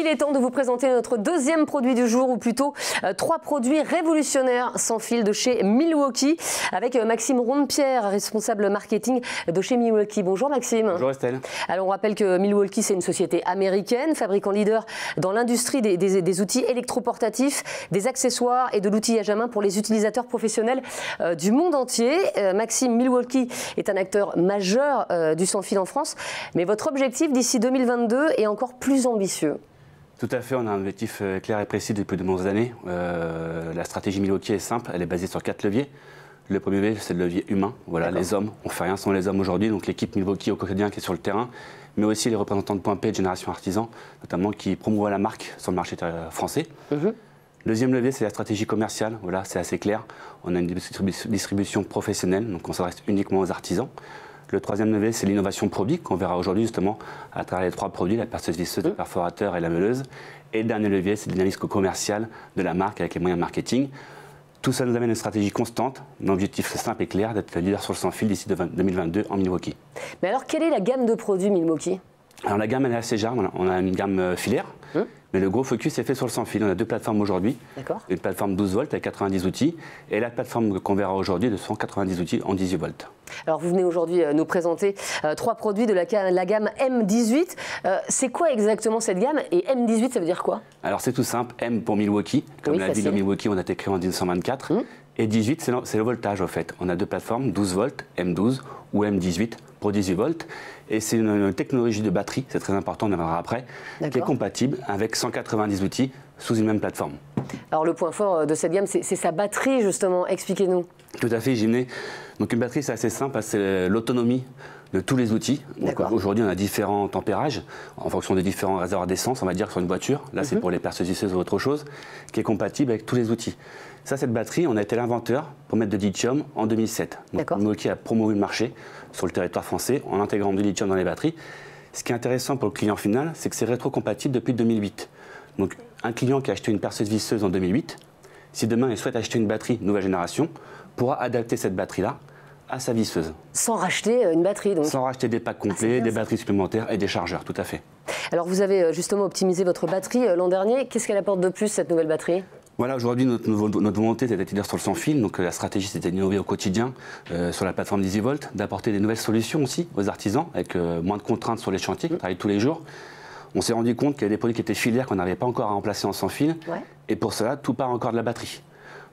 il est temps de vous présenter notre deuxième produit du jour, ou plutôt 3 produits révolutionnaires sans fil de chez Milwaukee, avec Maxime Rondepierre, responsable marketing de chez Milwaukee. Bonjour Maxime. Bonjour Estelle. Alors on rappelle que Milwaukee, c'est une société américaine, fabricant leader dans l'industrie des outils électroportatifs, des accessoires et de l'outillage à main pour les utilisateurs professionnels du monde entier. Maxime, Milwaukee est un acteur majeur du sans fil en France, mais votre objectif d'ici 2022 est encore plus ambitieux. Tout à fait, on a un objectif clair et précis depuis de nombreuses années. La stratégie Milwaukee est simple, elle est basée sur 4 leviers. Le premier levier, c'est le levier humain. Voilà, les hommes, on ne fait rien sans les hommes aujourd'hui, donc l'équipe Milwaukee au quotidien qui est sur le terrain, mais aussi les représentants de Point P et de Génération Artisan, notamment qui promouvoient la marque sur le marché français. Le deuxième levier, c'est la stratégie commerciale. Voilà, c'est assez clair. On a une distribution professionnelle, donc on s'adresse uniquement aux artisans. Le troisième levier, c'est l'innovation produit, qu'on verra aujourd'hui justement à travers les 3 produits, la perceuse visseuse, le perforateur et la meuleuse. Et le dernier levier, c'est le dynamisme commercial de la marque avec les moyens marketing. Tout ça nous amène à une stratégie constante. L'objectif simple et clair d'être le leader sur le sans fil d'ici 2022 en Milwaukee. Mais alors, quelle est la gamme de produits Milwaukee? Alors la gamme elle est assez large, on a une gamme filaire, mais le gros focus est fait sur le sans fil. On a 2 plateformes aujourd'hui, une plateforme 12 volts avec 90 outils et la plateforme qu'on verra aujourd'hui de 190 outils en 18 volts. Alors vous venez aujourd'hui nous présenter 3 produits de la gamme M18. C'est quoi exactement cette gamme et M18 ça veut dire quoi? Alors c'est tout simple, M pour Milwaukee, comme la ville de Milwaukee on a été créé en 1924, et 18 c'est le voltage en fait. On a 2 plateformes, 12 volts, M12 ou M18 pour 18 volts. Et c'est une technologie de batterie, c'est très important, on en verra après, qui est compatible avec 190 outils sous une même plateforme. Alors le point fort de cette gamme, c'est sa batterie justement, expliquez-nous. Tout à fait, Jimné. Donc une batterie c'est assez simple, c'est l'autonomie de tous les outils. Aujourd'hui on a différents tempérages en fonction des différents réservoirs d'essence, on va dire sur une voiture. Là c'est pour les perceuses visseuses ou autre chose, qui est compatible avec tous les outils. Ça, cette batterie, on a été l'inventeur pour mettre de lithium en 2007. Donc Milwaukee a promovu le marché sur le territoire français en intégrant du lithium dans les batteries. Ce qui est intéressant pour le client final, c'est que c'est rétrocompatible depuis 2008. Donc un client qui a acheté une perceuse visseuse en 2008, si demain il souhaite acheter une batterie nouvelle génération, pourra adapter cette batterie-là à sa visseuse. Sans racheter une batterie donc. Sans racheter des packs complets, des batteries supplémentaires et des chargeurs, tout à fait. Alors vous avez justement optimisé votre batterie l'an dernier. Qu'est-ce qu'elle apporte de plus cette nouvelle batterie? Voilà, aujourd'hui, notre volonté, c'est d'être leader sur le sans fil. Donc, la stratégie, c'était d'innover au quotidien sur la plateforme 18 volts, d'apporter des nouvelles solutions aussi aux artisans, avec moins de contraintes sur les chantiers, qui travaillent tous les jours. On s'est rendu compte qu'il y avait des produits qui étaient filaires qu'on n'arrivait pas encore à remplacer en sans fil. Et pour cela, tout part encore de la batterie.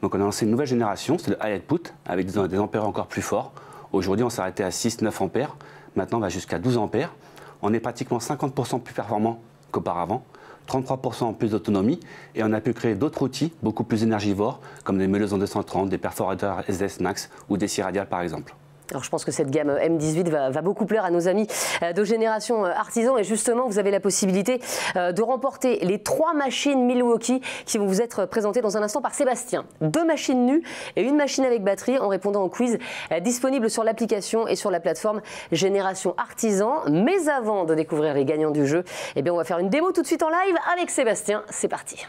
Donc, on a lancé une nouvelle génération, c'est le high output, avec des ampères encore plus forts. Aujourd'hui, on s'est arrêté à 6-9 ampères. Maintenant, on va jusqu'à 12 ampères. On est pratiquement 50% plus performant qu'auparavant. 33% en plus d'autonomie, et on a pu créer d'autres outils beaucoup plus énergivores, comme des meuleuses en 230, des perforateurs SDS Max ou des scies radiales par exemple. Alors je pense que cette gamme M18 va beaucoup plaire à nos amis de Génération Artisan, et justement vous avez la possibilité de remporter les 3 machines Milwaukee qui vont vous être présentées dans un instant par Sébastien. 2 machines nues et 1 machine avec batterie en répondant au quiz disponible sur l'application et sur la plateforme Génération Artisan. Mais avant de découvrir les gagnants du jeu, eh bien on va faire une démo tout de suite en live avec Sébastien. C'est parti.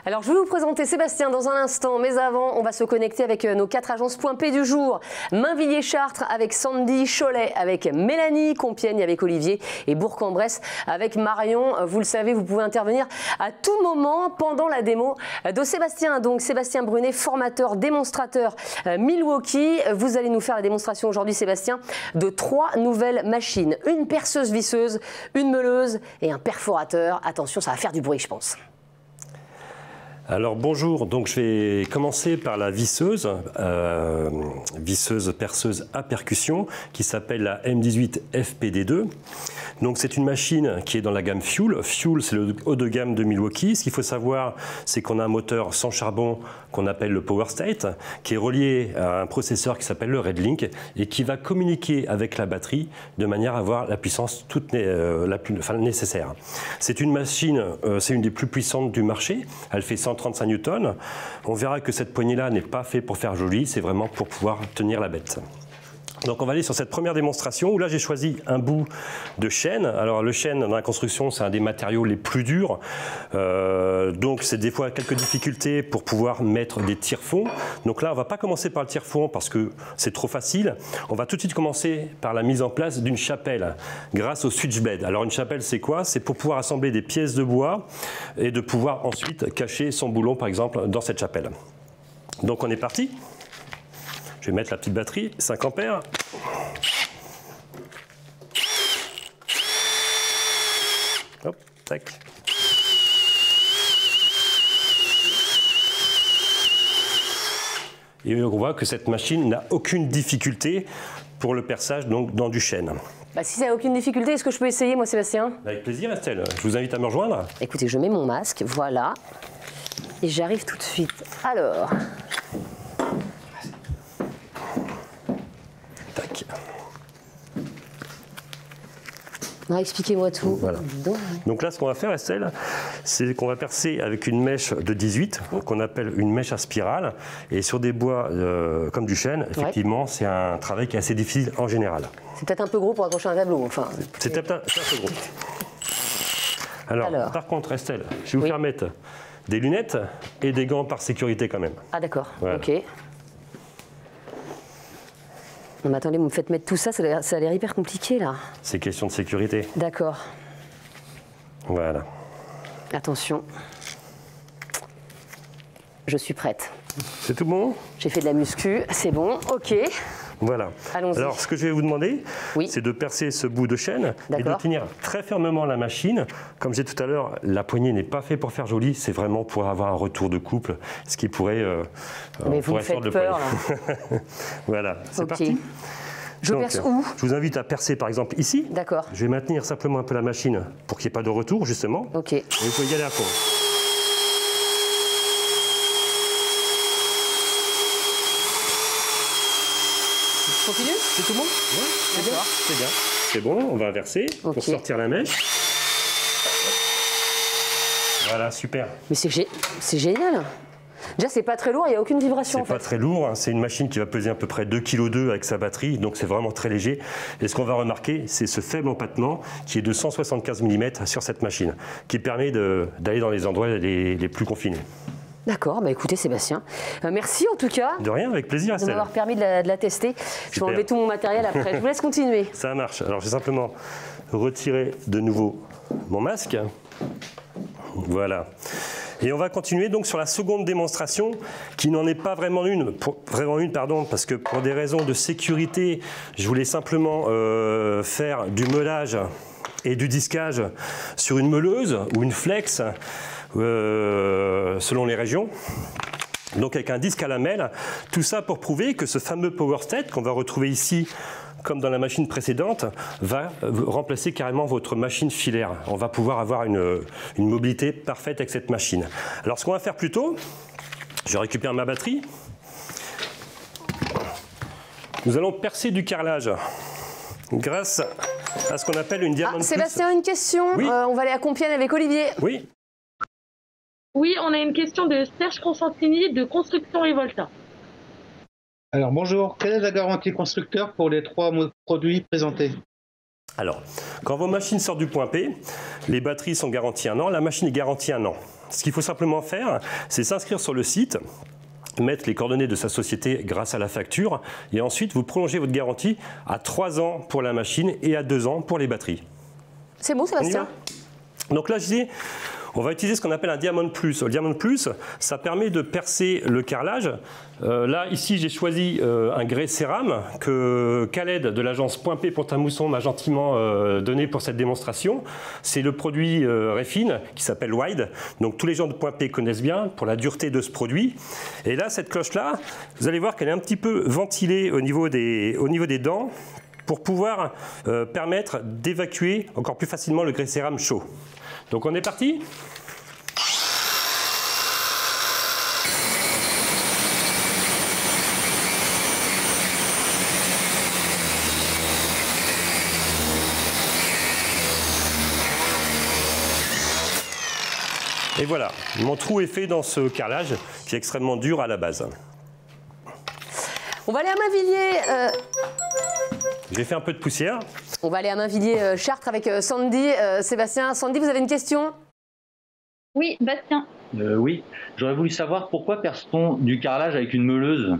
Alors je vais vous présenter Sébastien dans un instant, mais avant on va se connecter avec nos 4 agences Point P du jour. Mainvilliers-Chartres avec Sandy, Cholet avec Mélanie, Compiègne avec Olivier et Bourg-en-Bresse avec Marion. Vous le savez, vous pouvez intervenir à tout moment pendant la démo de Sébastien. Donc Sébastien Brunet, formateur, démonstrateur Milwaukee. Vous allez nous faire la démonstration aujourd'hui, Sébastien, de 3 nouvelles machines. Une perceuse visseuse, une meuleuse et un perforateur. Attention, ça va faire du bruit, je pense. Alors bonjour, donc je vais commencer par la visseuse perceuse à percussion qui s'appelle la M18 FPD2. Donc c'est une machine qui est dans la gamme Fuel. Fuel, c'est le haut de gamme de Milwaukee. Ce qu'il faut savoir, c'est qu'on a un moteur sans charbon qu'on appelle le Power State, qui est relié à un processeur qui s'appelle le RedLink et qui va communiquer avec la batterie de manière à avoir la puissance nécessaire. C'est une machine, c'est une des plus puissantes du marché. Elle fait 135 newtons. On verra que cette poignée-là n'est pas faite pour faire joli, c'est vraiment pour pouvoir tenir la bête. Donc on va aller sur cette première démonstration où là j'ai choisi un bout de chêne. Alors le chêne dans la construction c'est un des matériaux les plus durs. Donc c'est des fois quelques difficultés pour pouvoir mettre des tire-fonds. Donc là on ne va pas commencer par le tire-fond parce que c'est trop facile. On va tout de suite commencer par la mise en place d'une chapelle grâce au switch bed. Alors une chapelle c'est quoi? C'est pour pouvoir assembler des pièces de bois et de pouvoir ensuite cacher son boulon par exemple dans cette chapelle. Donc on est parti. Je vais mettre la petite batterie, 5 ampères. Hop, tac. Et on voit que cette machine n'a aucune difficulté pour le perçage donc, dans du chêne. Bah, si ça n'a aucune difficulté, est-ce que je peux essayer, moi, Sébastien? Avec plaisir, Estelle. Je vous invite à me rejoindre. Écoutez, je mets mon masque, voilà. Et j'arrive tout de suite. Alors. Tac. Expliquez-moi tout. Voilà. Donc là, ce qu'on va faire, Estelle, c'est qu'on va percer avec une mèche de 18, qu'on appelle une mèche à spirale. Et sur des bois comme du chêne, effectivement, c'est un travail qui est assez difficile en général. C'est peut-être un peu gros pour accrocher un tableau. Enfin, c'est peut-être un peu gros. Alors, par contre, Estelle, je vais vous faire mettre des lunettes et des gants par sécurité quand même. Ah d'accord, voilà. Ok. Non, mais attendez, vous me faites mettre tout ça, ça a l'air hyper compliqué là. C'est question de sécurité. D'accord. Voilà. Attention. Je suis prête. C'est tout bon? J'ai fait de la muscu, c'est bon, ok. Voilà. Alors, ce que je vais vous demander, c'est de percer ce bout de chêne et de tenir très fermement la machine. Comme j'ai tout à l'heure, la poignée n'est pas faite pour faire joli, c'est vraiment pour avoir un retour de couple, ce qui pourrait... Mais vous me faites peur, là. Voilà, c'est parti. Je perce où? Je vous invite à percer, par exemple, ici. D'accord. Je vais maintenir simplement un peu la machine pour qu'il n'y ait pas de retour, justement. Ok. Et vous pouvez y aller à fond. Continue? C'est tout bon? Oui, c'est bien. C'est bien. C'est bon, on va inverser pour sortir la mèche. Voilà, super. Mais c'est génial. Déjà, c'est pas très lourd, il n'y a aucune vibration. C'est pas très lourd, hein. C'est une machine qui va peser à peu près 2,2 kg avec sa batterie, donc c'est vraiment très léger. Et ce qu'on va remarquer, c'est ce faible empattement qui est de 175 mm sur cette machine, qui permet d'aller dans les endroits les plus confinés. D'accord, bah écoutez Sébastien, merci en tout cas. De rien, avec plaisir. De m'avoir permis de la tester. Je vais enlever tout mon matériel après. Je vous laisse continuer. Ça marche. Alors je vais simplement retirer de nouveau mon masque. Voilà. Et on va continuer donc sur la seconde démonstration, qui n'en est pas vraiment une, parce que pour des raisons de sécurité, je voulais simplement faire du meulage et du disquage sur une meuleuse ou une flex. Selon les régions, donc avec un disque à lamelles, tout ça pour prouver que ce fameux power state qu'on va retrouver ici comme dans la machine précédente va remplacer carrément votre machine filaire. On va pouvoir avoir une mobilité parfaite avec cette machine. Alors ce qu'on va faire plutôt, je récupère ma batterie, nous allons percer du carrelage grâce à ce qu'on appelle une diamond. Sébastien, une question, oui. On va aller à Compiègne avec Olivier. Oui. Oui, on a une question de Serge Consentini de Construction Rivolta. Alors bonjour, quelle est la garantie constructeur pour les 3 produits présentés? Alors, quand vos machines sortent du point P, les batteries sont garanties 1 an, la machine est garantie 1 an. Ce qu'il faut simplement faire, c'est s'inscrire sur le site, mettre les coordonnées de sa société grâce à la facture, et ensuite vous prolongez votre garantie à 3 ans pour la machine et à 2 ans pour les batteries. C'est bon Sébastien? Donc là, je dis... On va utiliser ce qu'on appelle un Diamond Plus. Le Diamond Plus, ça permet de percer le carrelage. Là, ici, j'ai choisi un grès cérame que Khaled de l'agence Point P Pont-à-Mousson m'a gentiment donné pour cette démonstration. C'est le produit Refine qui s'appelle Wide. Donc tous les gens de Point P connaissent bien pour la dureté de ce produit. Et là, cette cloche-là, vous allez voir qu'elle est un petit peu ventilée au niveau des dents pour pouvoir permettre d'évacuer encore plus facilement le grès cérame chaud. Donc on est parti? Et voilà, mon trou est fait dans ce carrelage qui est extrêmement dur à la base. On va aller à Mainvilliers. J'ai fait un peu de poussière. On va aller à Mainvilliers Chartres avec Sandy. Sébastien, Sandy, vous avez une question? Oui, Bastien. Oui, j'aurais voulu savoir pourquoi perce-t-on du carrelage avec une meuleuse?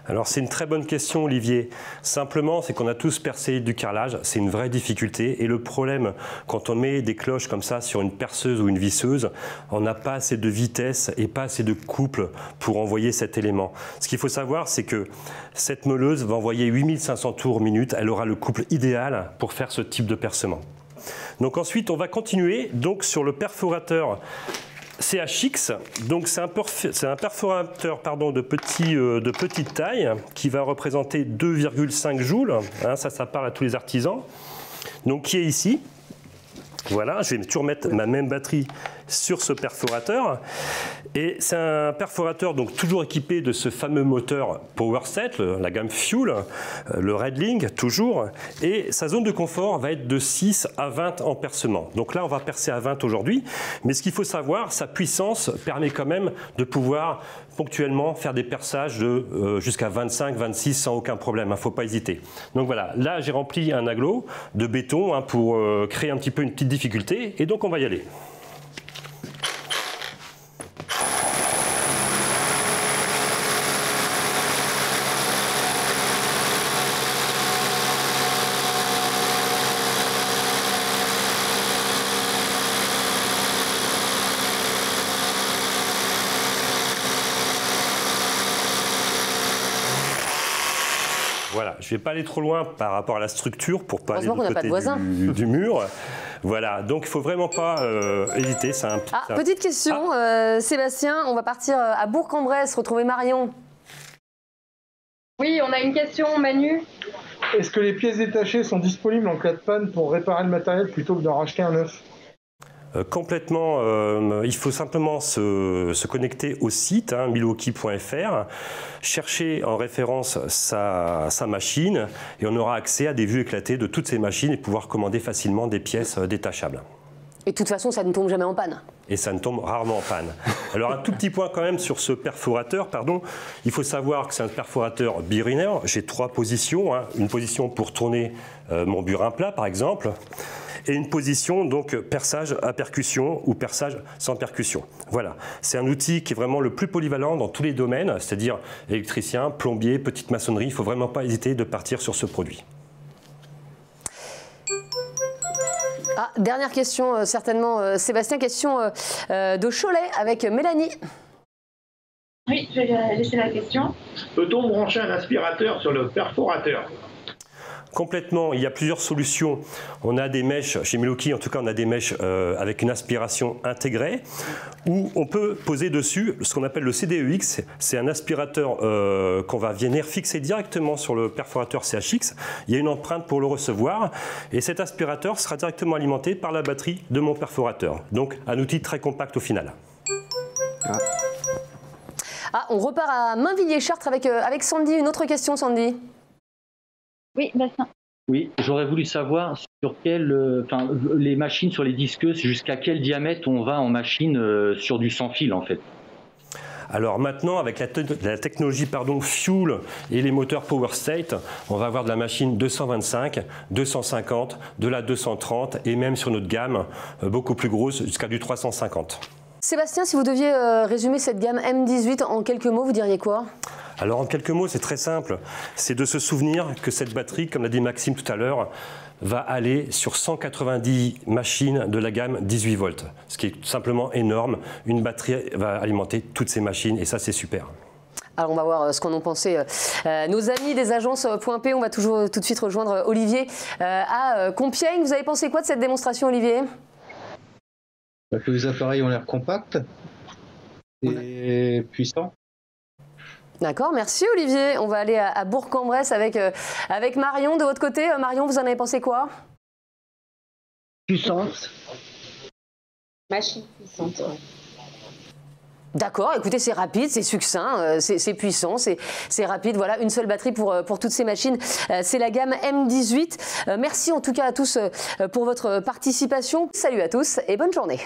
Alors c'est une très bonne question, Olivier. Simplement, c'est qu'on a tous percé du carrelage, c'est une vraie difficulté. Et le problème, quand on met des cloches comme ça sur une perceuse ou une visseuse, on n'a pas assez de vitesse et pas assez de couple pour envoyer cet élément. Ce qu'il faut savoir, c'est que cette meuleuse va envoyer 8500 tours minute. Elle aura le couple idéal pour faire ce type de percement. Donc ensuite, on va continuer donc sur le perforateur CHX, donc c'est un perforateur de petite taille qui va représenter 2,5 joules, hein, ça parle à tous les artisans, donc qui est ici. Voilà, je vais toujours mettre ma même batterie sur ce perforateur. Et c'est un perforateur donc toujours équipé de ce fameux moteur PowerSet, la gamme Fuel, le Redling toujours. Et sa zone de confort va être de 6 à 20 en percement. Donc là, on va percer à 20 aujourd'hui. Mais ce qu'il faut savoir, sa puissance permet quand même de pouvoir ponctuellement faire des perçages de jusqu'à 25, 26 sans aucun problème. Il ne faut pas hésiter. Donc voilà, là j'ai rempli un aglo de béton pour créer un petit peu une petite difficulté. Et donc on va y aller. Voilà, je ne vais pas aller trop loin par rapport à la structure pour pas aller du côté du mur. Voilà, donc il ne faut vraiment pas hésiter. Petite question, Sébastien, on va partir à Bourg-en-Bresse retrouver Marion. Oui, on a une question, Manu. Est-ce que les pièces détachées sont disponibles en cas de panne pour réparer le matériel plutôt que d'en racheter un neuf? Complètement, il faut simplement se connecter au site milwaukee.fr, chercher en référence sa machine et on aura accès à des vues éclatées de toutes ces machines et pouvoir commander facilement des pièces détachables. Et de toute façon, ça ne tombe jamais en panne. Et ça ne tombe rarement en panne. Alors un tout petit point quand même sur ce perforateur, il faut savoir que c'est un perforateur birinaire. J'ai 3 positions, une position pour tourner mon burin plat par exemple, et une position donc perçage à percussion ou perçage sans percussion. Voilà, c'est un outil qui est vraiment le plus polyvalent dans tous les domaines, c'est-à-dire électricien, plombier, petite maçonnerie. Il ne faut vraiment pas hésiter de partir sur ce produit. Dernière question, certainement, Sébastien, question de Cholet avec Mélanie. Oui, je vais laisser la question. Peut-on brancher un aspirateur sur le perforateur? Complètement, il y a plusieurs solutions. On a des mèches, chez Milwaukee en tout cas, on a des mèches avec une aspiration intégrée où on peut poser dessus ce qu'on appelle le CDEX. C'est un aspirateur qu'on va venir fixer directement sur le perforateur CHX. Il y a une empreinte pour le recevoir et cet aspirateur sera directement alimenté par la batterie de mon perforateur. Donc un outil très compact au final. On repart à Mainvilliers-Chartres avec Sandy. Une autre question, Sandy. Oui, Bastien. Oui, j'aurais voulu savoir sur les machines sur les disqueuses, jusqu'à quel diamètre on va en machine sur du sans fil en fait. Alors maintenant, avec la technologie Fuel et les moteurs PowerSet, on va avoir de la machine 225, 250, de la 230 et même sur notre gamme beaucoup plus grosse jusqu'à du 350. Sébastien, si vous deviez résumer cette gamme M18 en quelques mots, vous diriez quoi? Alors en quelques mots, c'est très simple. C'est de se souvenir que cette batterie, comme l'a dit Maxime tout à l'heure, va aller sur 190 machines de la gamme 18 volts. Ce qui est tout simplement énorme. Une batterie va alimenter toutes ces machines et ça, c'est super. Alors on va voir ce qu'en ont pensé nos amis des agences .P. On va tout de suite rejoindre Olivier à Compiègne. Vous avez pensé quoi de cette démonstration, Olivier? Que les appareils ont l'air compacts et puissants. D'accord, merci Olivier. On va aller à Bourg-en-Bresse avec Marion. De votre côté, Marion, vous en avez pensé quoi? Puissante. Machine puissante, ouais. D'accord, écoutez, c'est rapide, c'est succinct, c'est puissant, c'est rapide. Voilà, une seule batterie pour toutes ces machines. C'est la gamme M18. Merci en tout cas à tous pour votre participation. Salut à tous et bonne journée.